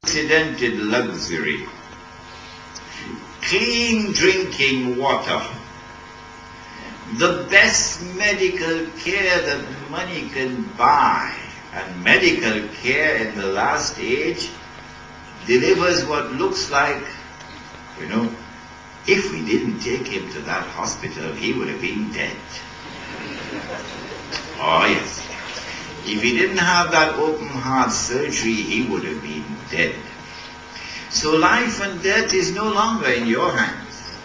unprecedented luxury, clean drinking water, the best medical care that money can buy, and medical care in the last age delivers what looks like, if we didn't take him to that hospital, he would have been dead. Oh yes. If he didn't have that open heart surgery, he would have been dead. So life and death is no longer in your hands.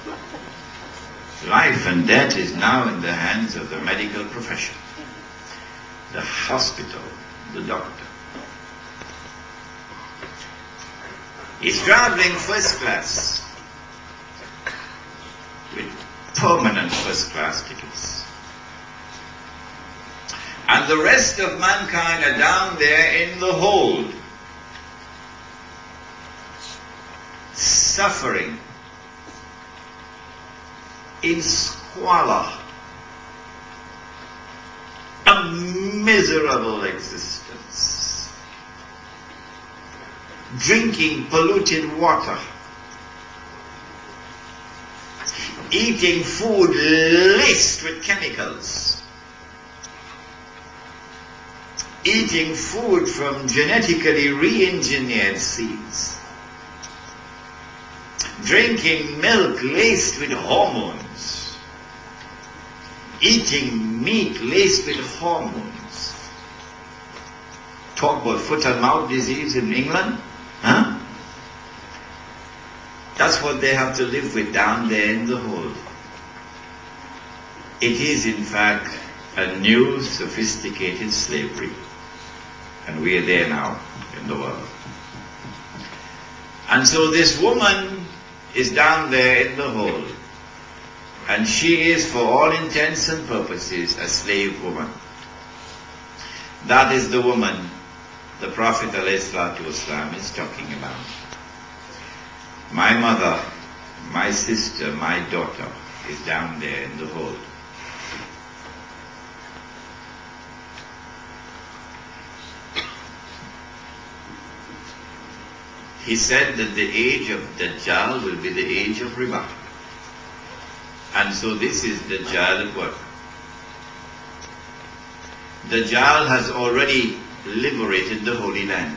Life and death is now in the hands of the medical profession, the hospital, the doctor. He's traveling first class with permanent first class tickets. And the rest of mankind are down there in the hold, suffering in squalor, a miserable existence, drinking polluted water, eating food laced with chemicals, eating food from genetically re-engineered seeds, drinking milk laced with hormones, eating meat laced with hormones. Talk about foot and mouth disease in England, huh? That's what they have to live with down there in the hold. It is in fact a new sophisticated slavery. And we are there now in the world. And so this woman is down there in the hold. And she is, for all intents and purposes, a slave woman. That is the woman the Prophet ﷺ is talking about. My mother, my sister, my daughter is down there in the hold. He said that the age of Dajjal will be the age of riba. And so this is Dajjal at work. Dajjal has already liberated the Holy Land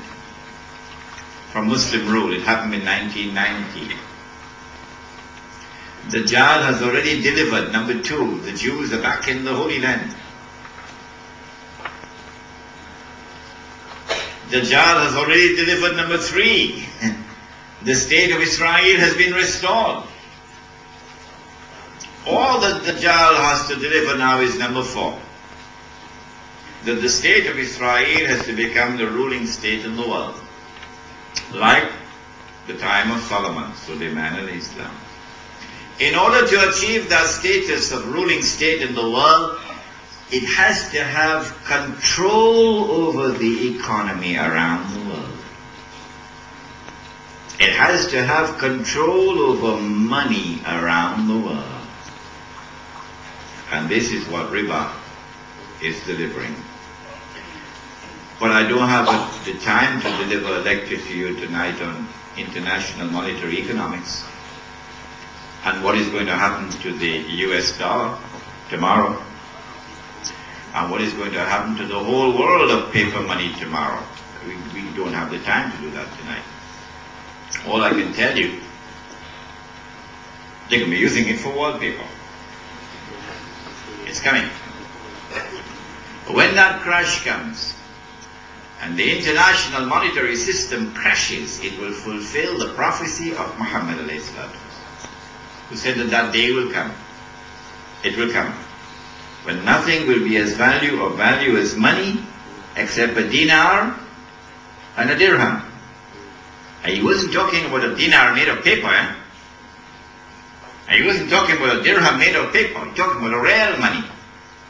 from Muslim rule. It happened in 1990. Dajjal has already delivered, number 2, the Jews are back in the Holy Land. Dajjal has already delivered, number 3. The state of Israel has been restored. All that Dajjal has to deliver now is number 4. That the state of Israel has to become the ruling state in the world. Like the time of Solomon, Suleiman and Islam. In order to achieve that status of ruling state in the world, it has to have control over the economy around the world. It has to have control over money around the world. And this is what riba is delivering. But I don't have the time to deliver a lecture to you tonight on international monetary economics and what is going to happen to the US dollar tomorrow, and what is going to happen to the whole world of paper money tomorrow. We don't have the time to do that tonight. All I can tell you, they're going to be using it for wallpaper. It's coming. When that crash comes, and the international monetary system crashes, it will fulfill the prophecy of Muhammad ﷺ, who said that that day will come. It will come. When nothing will be as value as money, except a dinar and a dirham. And he wasn't talking about a dinar made of paper, eh? And he wasn't talking about a dirham made of paper. He was talking about a real money.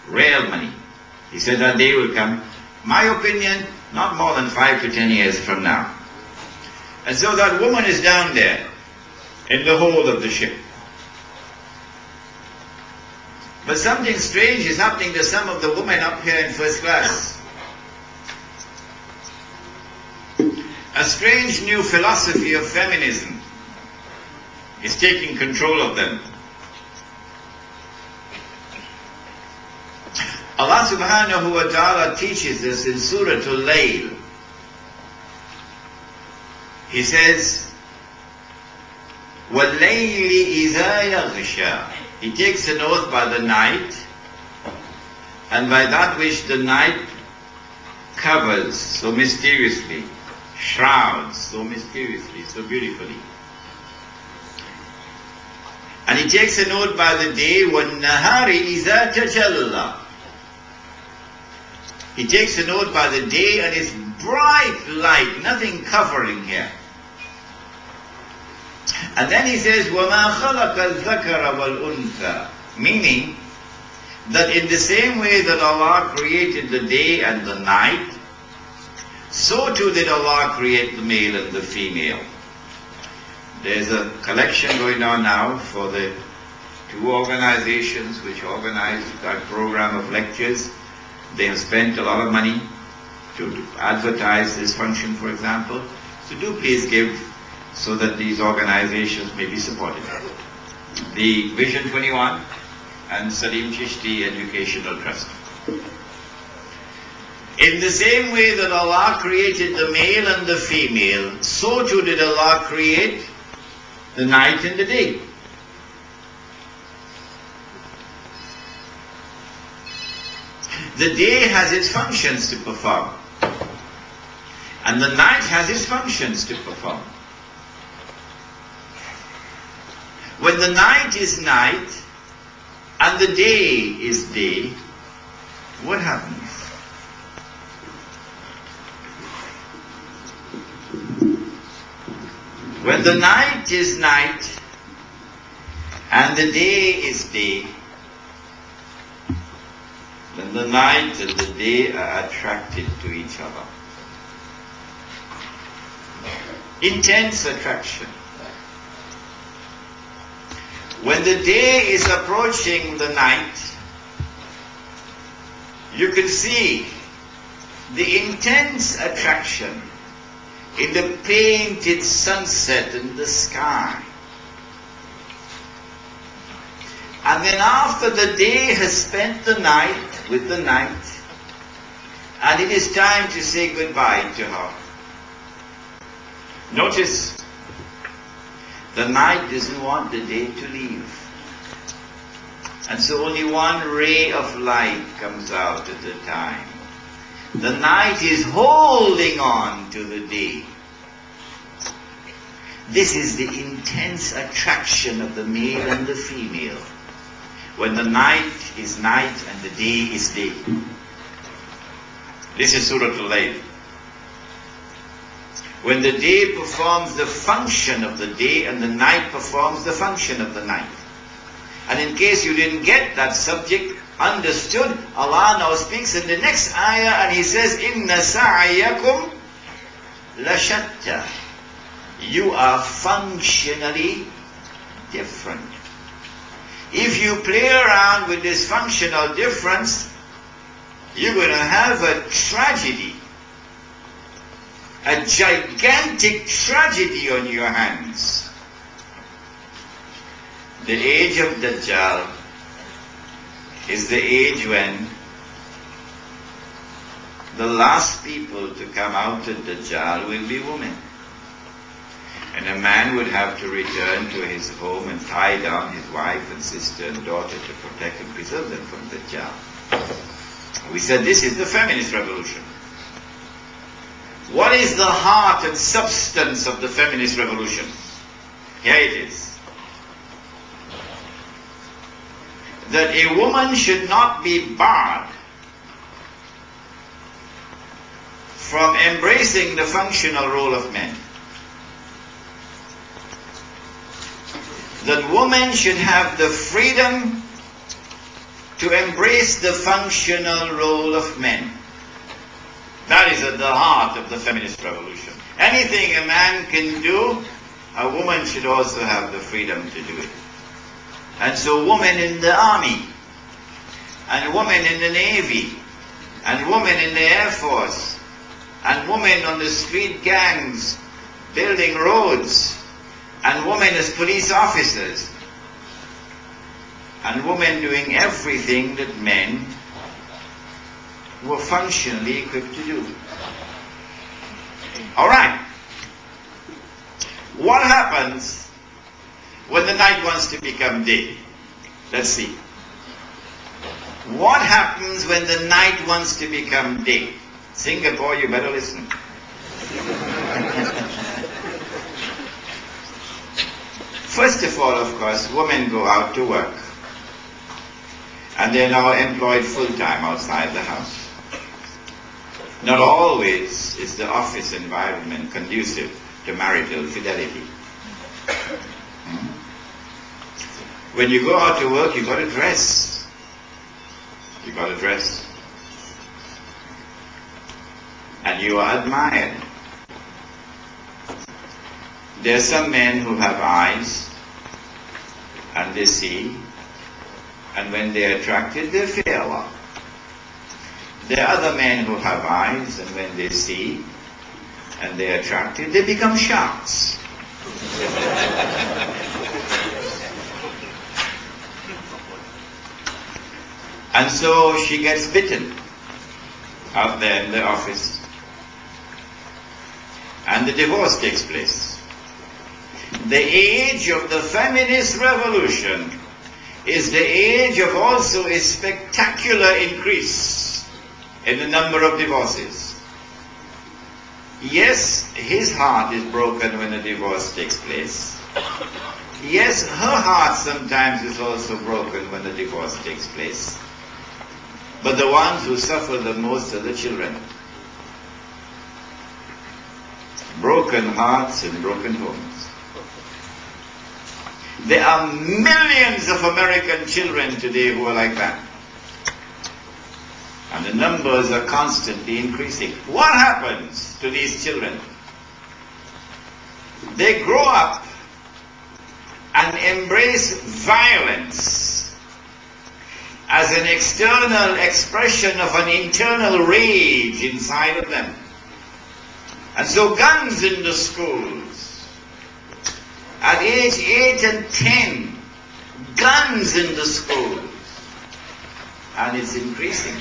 Real money. He said that day will come. My opinion, not more than 5 to 10 years from now. And so that woman is down there in the hold of the ship. But something strange is happening to some of the women up here in first class. A strange new philosophy of feminism is taking control of them. Allah subhanahu wa ta'ala teaches us in Surah al-Nahl. He says, وَاللَّيْلِ إِذَا يَغْشَى. He takes an oath by the night, and by that which the night covers so mysteriously, shrouds so mysteriously, so beautifully. And he takes an oath by the day, وَالنَّهَارِ إِذَا تَجَلَّى. He takes an oath by the day and it's bright light, nothing covering here. And then he says, وَمَا خَلَقَ الذَّكَرَ وَالْأُنْثَى. Meaning that in the same way that Allah created the day and the night, so too did Allah create the male and the female. There's a collection going on now for the two organizations which organized that program of lectures. They have spent a lot of money to advertise this function, for example. So do please give so that these organizations may be supported. The Vision 21 and Salim Chishti Educational Trust. In the same way that Allah created the male and the female, so too did Allah create the night and the day. The day has its functions to perform, and the night has its functions to perform. When the night is night and the day is day, what happens? When the night is night and the day is day, then the night and the day are attracted to each other. Intense attraction. When the day is approaching the night, you can see the intense attraction in the painted sunset in the sky. And then after the day has spent the night with the night, and it is time to say goodbye to her. Notice, the night doesn't want the day to leave. And so only one ray of light comes out at a time. The night is holding on to the day. This is the intense attraction of the male and the female. When the night is night and the day is day. This is Surah al-Nahl. When the day performs the function of the day and the night performs the function of the night. And in case you didn't get that subject understood, Allah now speaks in the next ayah and He says, إِنَّ سَعْيَكُمْ لَشَتَّى. You are functionally different. If you play around with this functional difference, you're going to have a tragedy. A gigantic tragedy on your hands. The age of Dajjal is the age when the last people to come out of Dajjal will be women. And a man would have to return to his home and tie down his wife and sister and daughter to protect and preserve them from Dajjal. We said this is the feminist revolution. What is the heart and substance of the feminist revolution? Here it is. That a woman should not be barred from embracing the functional role of men. That women should have the freedom to embrace the functional role of men. That is at the heart of the feminist revolution. Anything a man can do, a woman should also have the freedom to do it. And so women in the army, and women in the navy, and women in the air force, and women on the street gangs building roads, and women as police officers, and women doing everything that men were functionally equipped to do. Alright. What happens when the night wants to become day? Let's see. What happens when the night wants to become day? Singapore, you better listen. First of all, of course, women go out to work. And they're now employed full-time outside the house. Not always is the office environment conducive to marital fidelity. When you go out to work, you've got to dress. You've got to dress. And you are admired. There are some men who have eyes, and they see, and when they're attracted, they fail off. There are other men who have eyes, and when they see, and they're attracted, they become sharks. And so she gets bitten out there in the office. And the divorce takes place. The age of the feminist revolution is the age of also a spectacular increase in the number of divorces. Yes, his heart is broken when a divorce takes place. Yes, her heart sometimes is also broken when a divorce takes place. But the ones who suffer the most are the children. Broken hearts and broken homes. There are millions of American children today who are like that. And the numbers are constantly increasing. What happens to these children? They grow up and embrace violence as an external expression of an internal rage inside of them. And so guns in the schools. At age 8 and 10, guns in the schools. And it's increasing.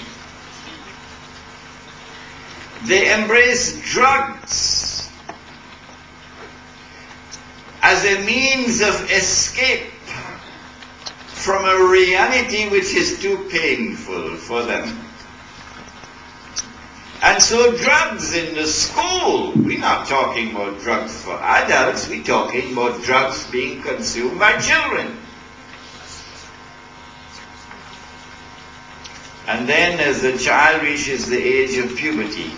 They embrace drugs as a means of escape from a reality which is too painful for them. And so drugs in the school, we're not talking about drugs for adults, we're talking about drugs being consumed by children. And then as the child reaches the age of puberty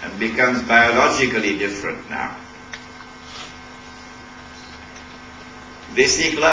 and becomes biologically different now, they seek love.